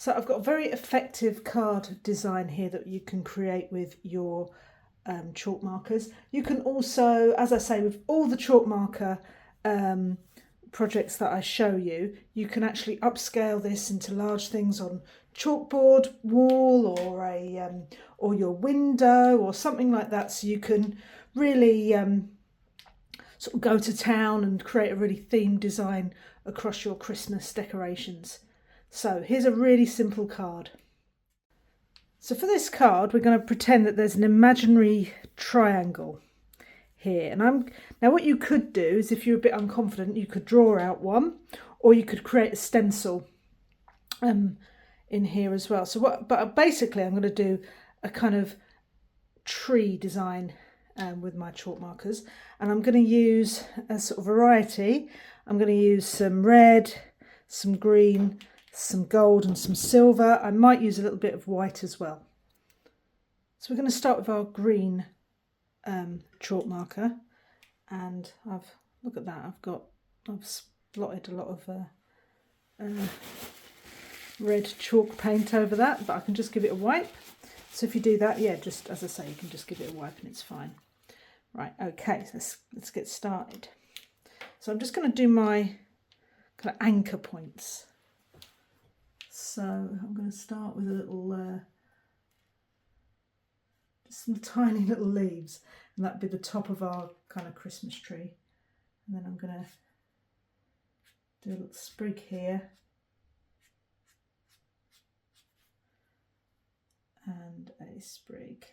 So I've got a very effective card design here that you can create with your chalk markers. You can also, as I say, with all the chalk marker projects that I show you, you can actually upscale this into large things on chalkboard, wall, or your window or something like that. So you can really sort of go to town and create a really themed design across your Christmas decorations. So here's a really simple card. So for this card, we're going to pretend that there's an imaginary triangle here. And now what you could do is, if you're a bit unconfident, you could draw out one, or you could create a stencil in here as well. But basically I'm going to do a kind of tree design with my chalk markers, and I'm going to use a sort of variety. I'm going to use some red, some green, some gold and some silver. I might use a little bit of white as well. So we're going to start with our green chalk marker, and look at that, I've splotted a lot of red chalk paint over that, but I can just give it a wipe. So if you do that, yeah, just as I say, you can just give it a wipe and it's fine. Right, okay, so let's get started. So I'm just going to do my kind of anchor points. So I'm going to start with a little, just some tiny little leaves, and that'd be the top of our kind of Christmas tree. And then I'm going to do a little sprig here, and a sprig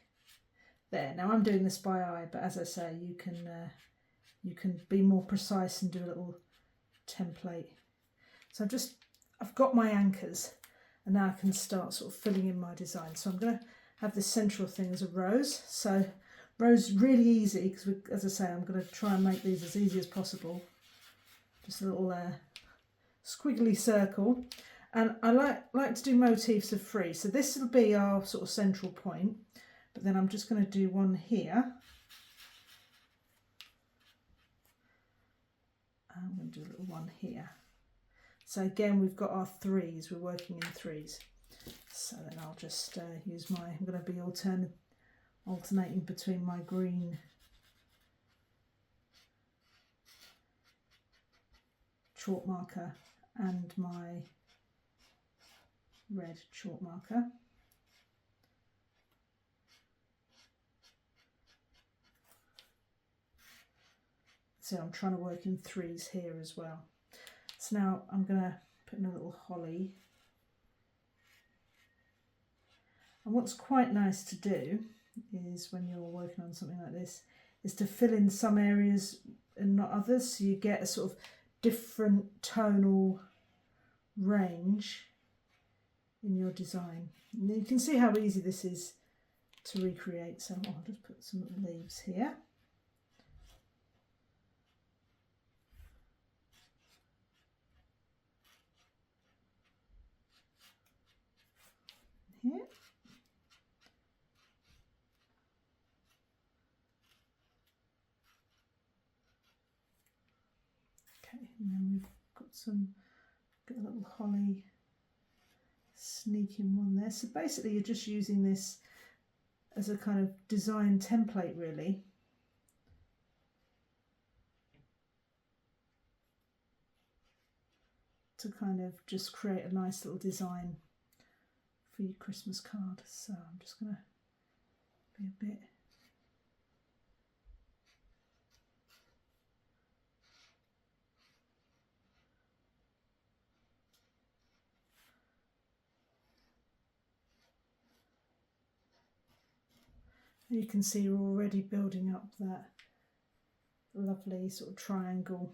there. Now I'm doing this by eye, but as I say, you can be more precise and do a little template. So I've got my anchors, and now I can start sort of filling in my design. So I'm going to have this central thing as a rose. So rose really easy, because as I say, I'm going to try and make these as easy as possible. Just a little squiggly circle. And I like to do motifs of 3. So this will be our sort of central point, but then I'm just going to do one here. I'm going to do a little one here. So again, we've got our 3s, we're working in 3s. So then I'll just use I'm going to be alternating between my green chalk marker and my red chalk marker. So I'm trying to work in 3s here as well. So now I'm going to put in a little holly. And what's quite nice to do is, when you're working on something like this, is to fill in some areas and not others, so you get a sort of different tonal range in your design. And you can see how easy this is to recreate. So I'll just put some leaves here. Here. Okay, and then we've got a little holly sneaking one there. So basically you're just using this as a kind of design template, really. To kind of just create a nice little design for your Christmas card. So I'm just going to be a bit you can see we're already building up that lovely sort of triangle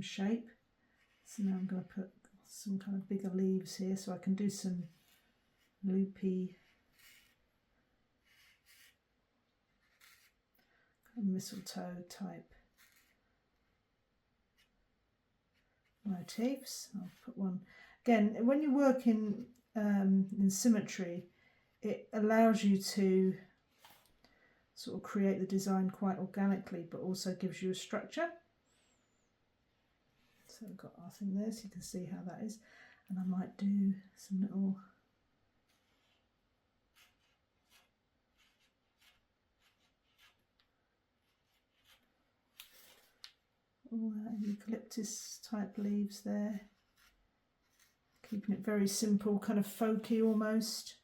shape. So now I'm going to put some kind of bigger leaves here, so I can do some loopy kind of mistletoe type motifs. I'll put one again. When you work in symmetry, it allows you to sort of create the design quite organically, but also gives you a structure. So I've got our thing there, so you can see how that is. And I might do some little little eucalyptus type leaves there. Keeping it very simple, kind of folky almost.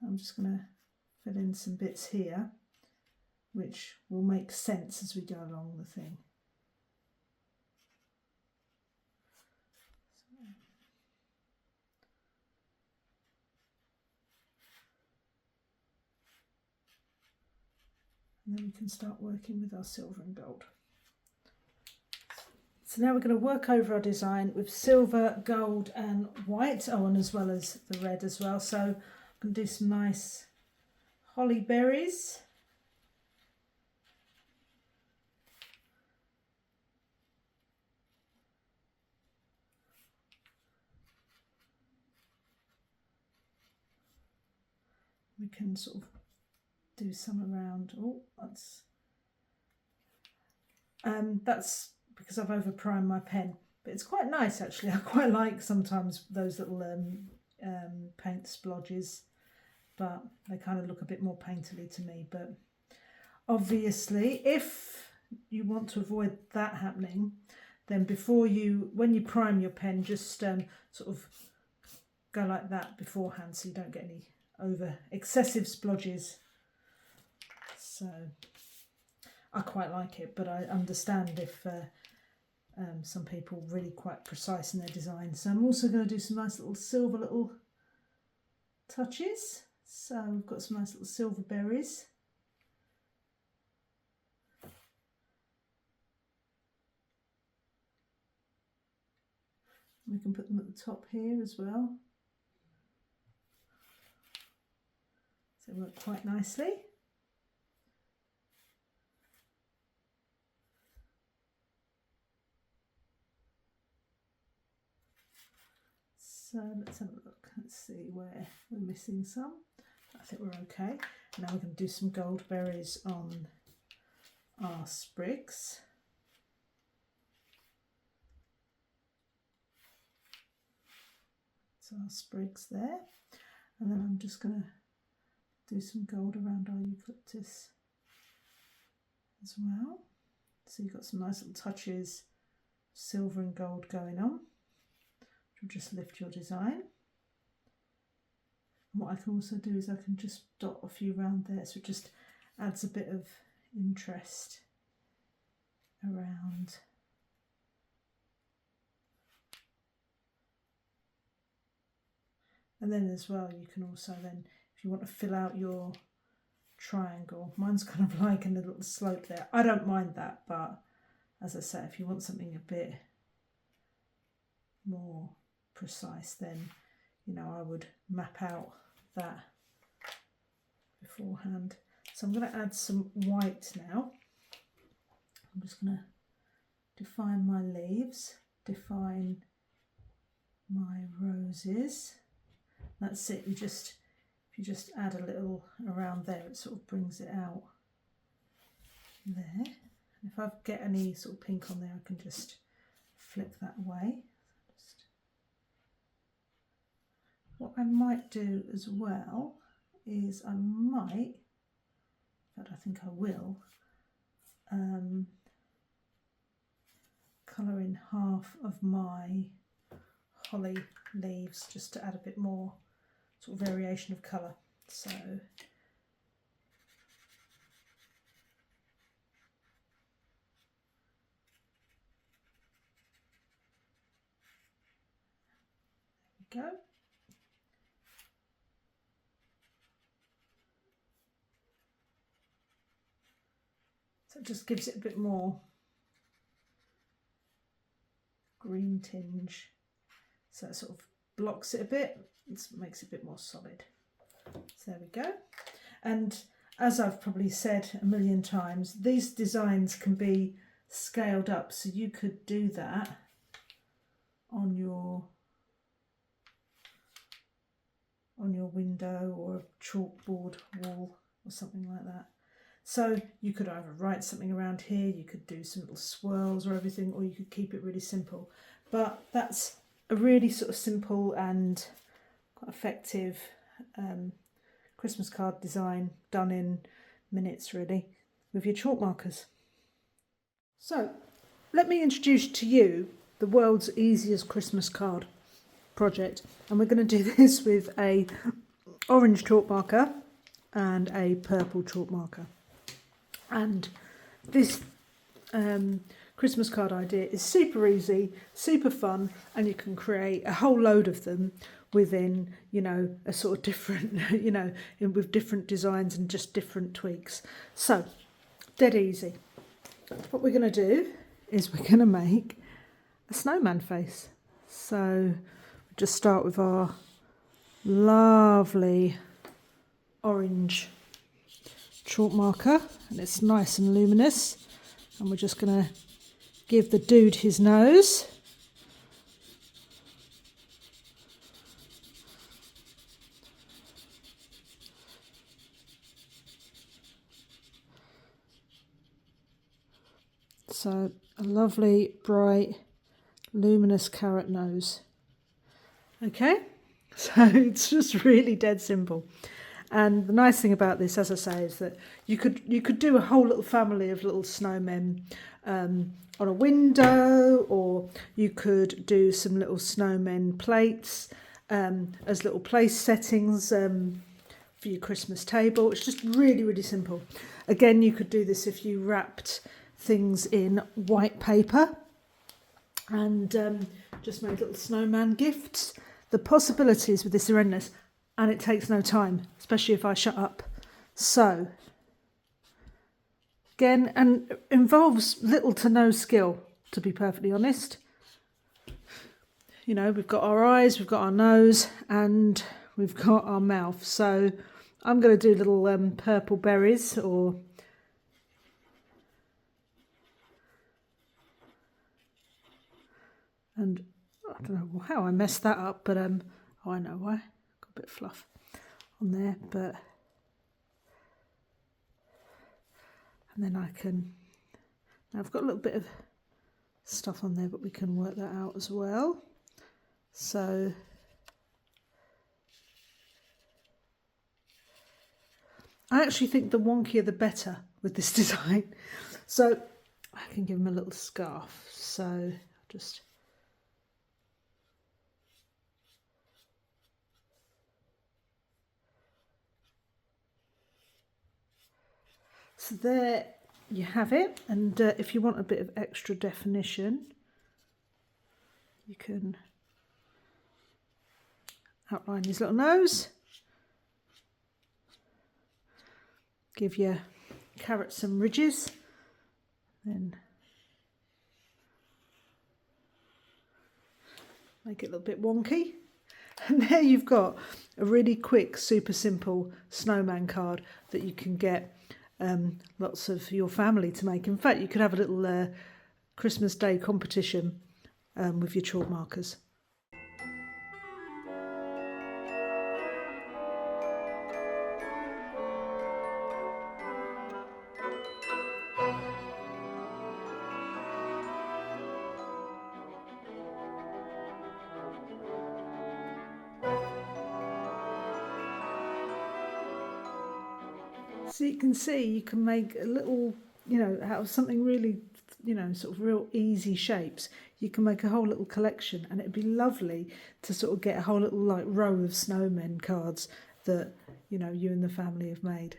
I'm just going to fill in some bits here, which will make sense as we go along the thing. And then we can start working with our silver and gold. So now we're going to work over our design with silver, gold and white. Oh, and as well as the red as well. So I'm going to do some nice holly berries. We can sort of do some around. Oh, that's because I've overprimed my pen, but it's quite nice actually. I quite like sometimes those little paint splodges, but they kind of look a bit more painterly to me. But obviously, if you want to avoid that happening, then when you prime your pen, just sort of go like that beforehand, so you don't get any excessive splodges. So I quite like it, but I understand if some people are really quite precise in their design. So I'm also going to do some nice little silver little touches. So we've got some nice little silver berries. We can put them at the top here as well. So they work quite nicely. So let's have a look. Let's see where we're missing some. I think we're okay. Now we're going to do some gold berries on our sprigs. So our sprigs there. And then I'm just going to do some gold around our eucalyptus as well. So you've got some nice little touches, silver and gold going on. Will just lift your design. And what I can also do is I can just dot a few around there, so it just adds a bit of interest around. And then as well, you can also then, if you want to fill out your triangle, mine's kind of like a little slope there. I don't mind that, but as I say, if you want something a bit more precise, then I would map out that beforehand. So I'm going to add some white now. I'm just going to define my leaves, define my roses. That's it. If you just add a little around there, it sort of brings it out there. If I get any sort of pink on there, I can just flick that away. What I might do as well is I might, in fact I think I will, colour in half of my holly leaves just to add a bit more sort of variation of colour. So there we go. So it just gives it a bit more green tinge. So it sort of blocks it a bit, it makes it a bit more solid. So there we go. And as I've probably said a million times, these designs can be scaled up. So you could do that on your window or a chalkboard wall or something like that. So you could either write something around here, you could do some little swirls or everything, or you could keep it really simple. But that's a really sort of simple and quite effective Christmas card design done in minutes really with your chalk markers. So let me introduce to you the world's easiest Christmas card project, and we're going to do this with a orange chalk marker and a purple chalk marker. And this Christmas card idea is super easy, super fun, and you can create a whole load of them within, you know, a sort of different, you know, with different designs and just different tweaks. So, dead easy. What we're going to do is we're going to make a snowman face. So, just start with our lovely orange chalk marker, and it's nice and luminous, and we're just going to give the dude his nose. So a lovely bright luminous carrot nose. Okay, so it's just really dead simple. And the nice thing about this, as I say, is that you could do a whole little family of little snowmen on a window, or you could do some little snowmen plates as little place settings for your Christmas table. It's just really, really simple. Again, you could do this if you wrapped things in white paper and just made little snowman gifts. The possibilities with this are endless. And it takes no time, especially if I shut up. So, again, and involves little to no skill, to be perfectly honest. You know, we've got our eyes, we've got our nose, and we've got our mouth. So, I'm going to do little purple berries, or and I don't know how I messed that up, but oh, I know why. Got a bit of fluff on there, but and then I can, now I've got a little bit of stuff on there, but we can work that out as well. So I actually think the wonkier the better with this design. So I can give him a little scarf. So just so there you have it. And if you want a bit of extra definition, you can outline his little nose, give your carrot some ridges, then make it a little bit wonky. And there you've got a really quick, super simple snowman card that you can get lots of your family to make. In fact, you could have a little Christmas Day competition with your chalk markers. So you can see you can make a little, you know, out of something really, you know, sort of real easy shapes. You can make a whole little collection, and it'd be lovely to sort of get a whole little like row of snowmen cards that, you know, you and the family have made.